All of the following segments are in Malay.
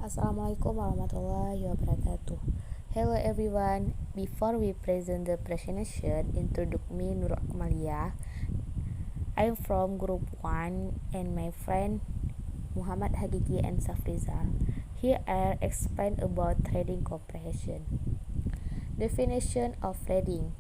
Assalamualaikum warahmatullahi wabarakatuh. Hello everyone. Before we present the presentation, introduce me Nur Akmalia. I'm from group 1 and my friend Muhammad Hagiki and Safrizal. Here I explain about reading comprehension. Definition of reading.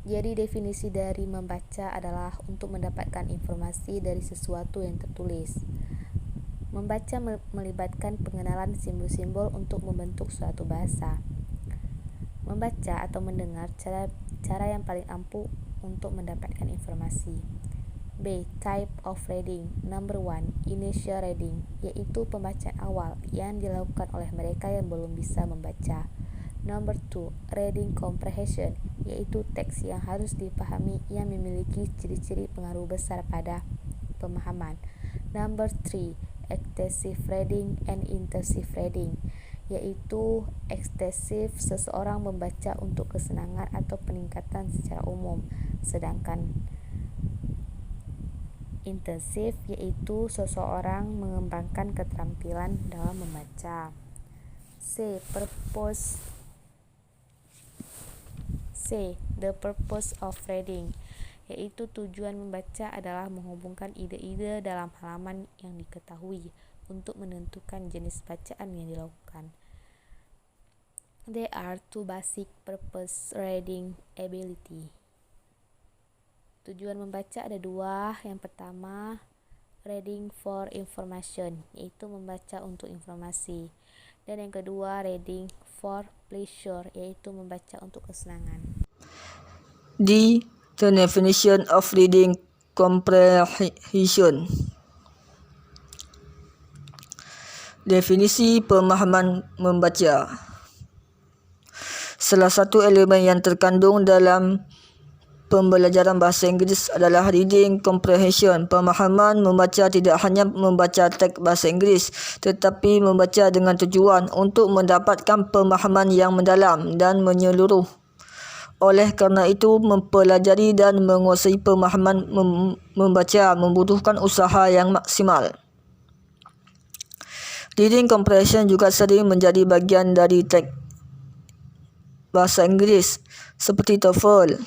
Jadi definisi dari membaca adalah untuk mendapatkan informasi dari sesuatu yang tertulis. Membaca melibatkan pengenalan simbol-simbol untuk membentuk suatu bahasa. Membaca atau mendengar cara yang paling ampuh untuk mendapatkan informasi. B. Type of reading. Number 1. Initial reading, yaitu pembacaan awal yang dilakukan oleh mereka yang belum bisa membaca. Number 2. Reading comprehension, yaitu teks yang harus dipahami yang memiliki ciri-ciri pengaruh besar pada pemahaman. Number 3. Extensive reading and intensive reading, yaitu ekstensif seseorang membaca untuk kesenangan atau peningkatan secara umum, sedangkan intensif yaitu seseorang mengembangkan keterampilan dalam membaca. The purpose of reading, yaitu tujuan membaca adalah menghubungkan ide-ide dalam halaman yang diketahui untuk menentukan jenis bacaan yang dilakukan. There are two basic purpose reading ability. Tujuan membaca ada dua. Yang pertama, reading for information, yaitu membaca untuk informasi. Dan yang kedua, reading for pleasure, yaitu membaca untuk kesenangan. The definition of reading comprehension. Definisi pemahaman membaca. Salah satu elemen yang terkandung dalam pembelajaran bahasa Inggeris adalah reading comprehension. Pemahaman membaca tidak hanya membaca teks bahasa Inggeris, tetapi membaca dengan tujuan untuk mendapatkan pemahaman yang mendalam dan menyeluruh. Oleh kerana itu, mempelajari dan menguasai pemahaman membaca membutuhkan usaha yang maksimal. Reading comprehension juga sering menjadi bagian dari teks bahasa Inggeris seperti TOEFL,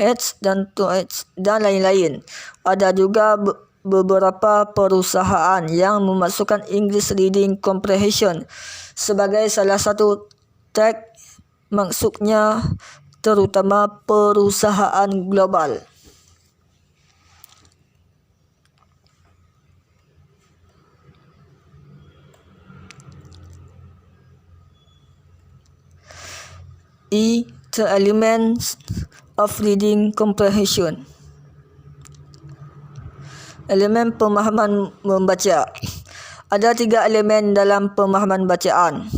IELTS dan TOEIC dan lain-lain. Ada juga beberapa perusahaan yang memasukkan English Reading Comprehension sebagai salah satu teks, maksudnya terutama perusahaan global. The elements of reading comprehension. Elemen pemahaman membaca. Ada 3 elemen dalam pemahaman bacaan.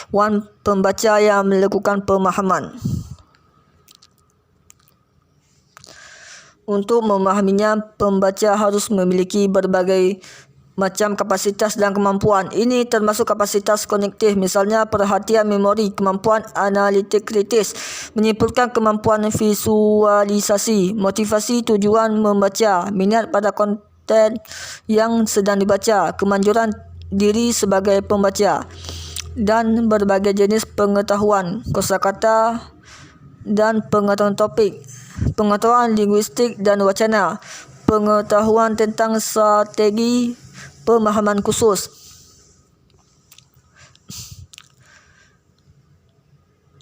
1. Pembaca yang melakukan pemahaman. Untuk memahaminya, pembaca harus memiliki berbagai macam kapasitas dan kemampuan. Ini termasuk kapasitas kognitif, misalnya perhatian, memori, kemampuan analitik kritis, menyimpulkan, kemampuan visualisasi, motivasi tujuan membaca, minat pada konten yang sedang dibaca, kemanjuran diri sebagai pembaca, dan berbagai jenis pengetahuan, kosakata dan pengetahuan topik, pengetahuan linguistik dan wacana, pengetahuan tentang strategi pemahaman khusus.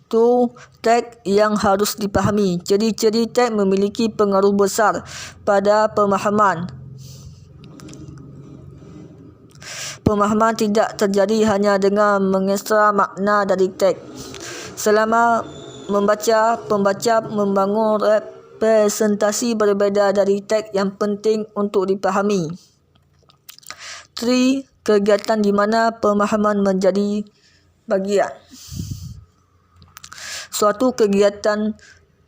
Itu teks yang harus dipahami. Ciri-ciri teks memiliki pengaruh besar pada pemahaman. Pemahaman tidak terjadi hanya dengan mengekstra makna dari teks. Selama membaca, pembaca membangun representasi berbeza dari teks yang penting untuk dipahami. 3. Kegiatan di mana pemahaman menjadi bagian. Suatu kegiatan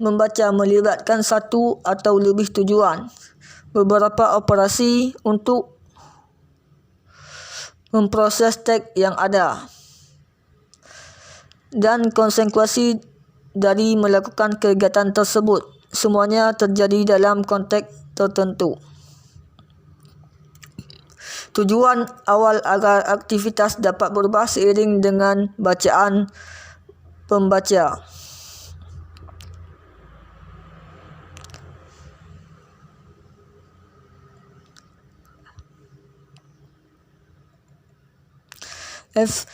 membaca melibatkan satu atau lebih tujuan, beberapa operasi untuk memproses teks yang ada, dan konsekuensi dari melakukan kegiatan tersebut. Semuanya terjadi dalam konteks tertentu. Tujuan awal agar aktivitas dapat berubah seiring dengan bacaan pembaca. F.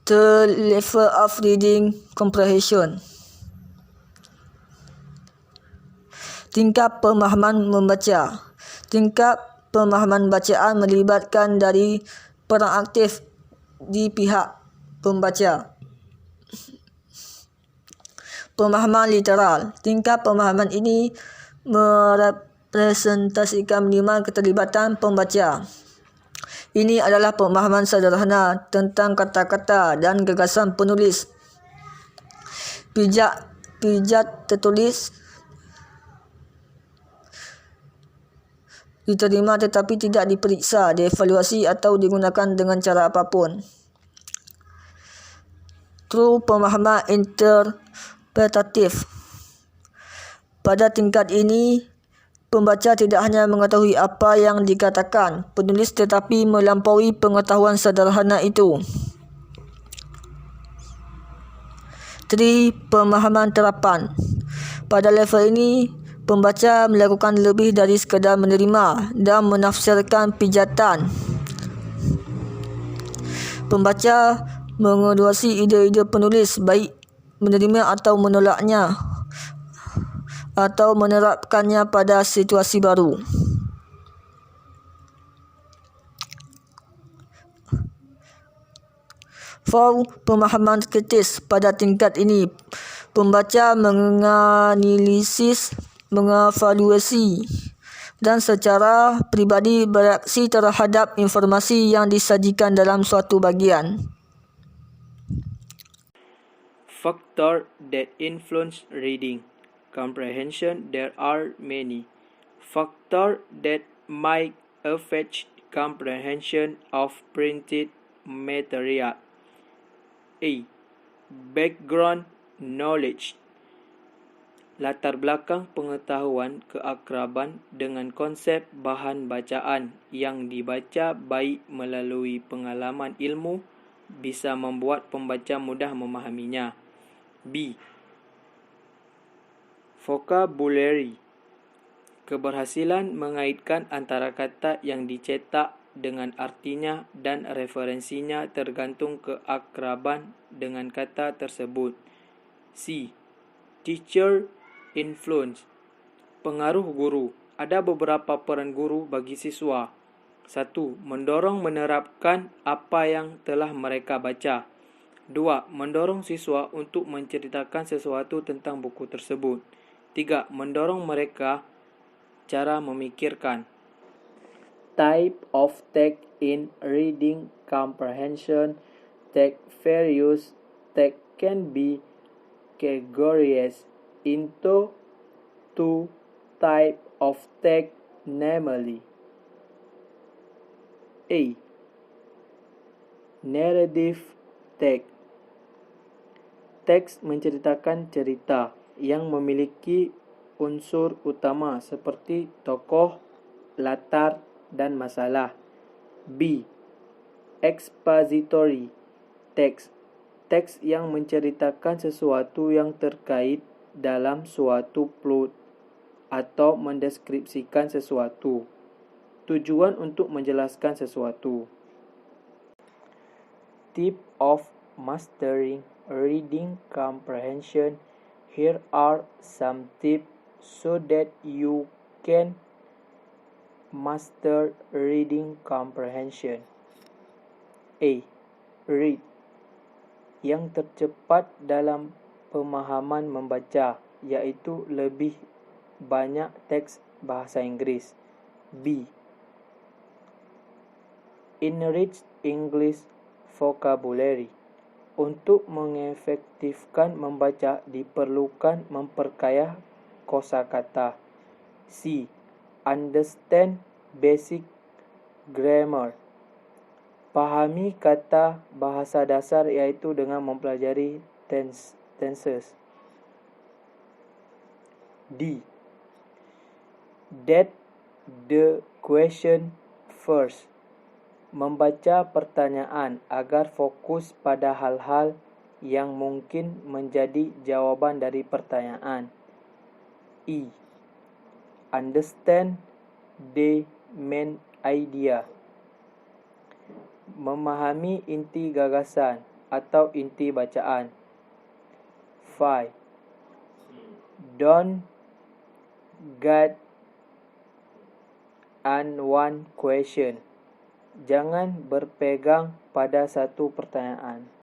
The level of reading comprehension. Tingkat pemahaman membaca. Tingkat pemahaman bacaan melibatkan dari peran aktif di pihak pembaca. Pemahaman literal. Tingkat pemahaman ini merepresentasikan minimal keterlibatan pembaca. Ini adalah pemahaman sederhana tentang kata-kata dan gagasan penulis. Pijat tertulis diterima tetapi tidak diperiksa, dievaluasi atau digunakan dengan cara apapun. True pemahaman interpretatif. Pada tingkat ini, pembaca tidak hanya mengetahui apa yang dikatakan penulis tetapi melampaui pengetahuan sederhana itu. 3. Pemahaman terapan. Pada level ini, pembaca melakukan lebih dari sekadar menerima dan menafsirkan pijatan. Pembaca mengevaluasi ide-ide penulis, baik menerima atau menolaknya, atau menerapkannya pada situasi baru. Pemahaman kritis. Pada tingkat ini, pembaca menganalisis, mengevaluasi dan secara pribadi bereaksi terhadap informasi yang disajikan dalam suatu bagian. Factors that influence reading comprehension. There are many factors that might affect comprehension of printed material. A. Background knowledge. Latar belakang pengetahuan keakraban dengan konsep bahan bacaan yang dibaca baik melalui pengalaman ilmu bisa membuat pembaca mudah memahaminya. B. Vocabulary. Keberhasilan mengaitkan antara kata yang dicetak dengan artinya dan referensinya tergantung keakraban dengan kata tersebut. C. Teacher influence. Pengaruh guru. Ada beberapa peran guru bagi siswa. 1. Mendorong menerapkan apa yang telah mereka baca. 2. Mendorong siswa untuk menceritakan sesuatu tentang buku tersebut. 3. Mendorong mereka cara memikirkan. Type of text in reading comprehension. Text various. Text can be categorized into 2 types of text, namely A. Narrative text. Teks menceritakan cerita yang memiliki unsur utama seperti tokoh, latar, dan masalah. B. Expository text. Teks yang menceritakan sesuatu yang terkait dalam suatu plot atau mendeskripsikan sesuatu. Tujuan untuk menjelaskan sesuatu. Tip of mastering reading comprehension. Here are some tips so that you can master reading comprehension. A. Read. Yang tercepat dalam pemahaman membaca, yaitu lebih banyak teks bahasa Inggris. B. Enrich English vocabulary. Untuk mengefektifkan membaca, diperlukan memperkaya kosakata. C. Understand basic grammar. Pahami kata bahasa dasar, iaitu dengan mempelajari tenses. D. That the question first. Membaca pertanyaan agar fokus pada hal-hal yang mungkin menjadi jawaban dari pertanyaan. E. Understand the main idea. Memahami inti gagasan atau inti bacaan. 5. Don't get on one question. Jangan berpegang pada satu pertanyaan.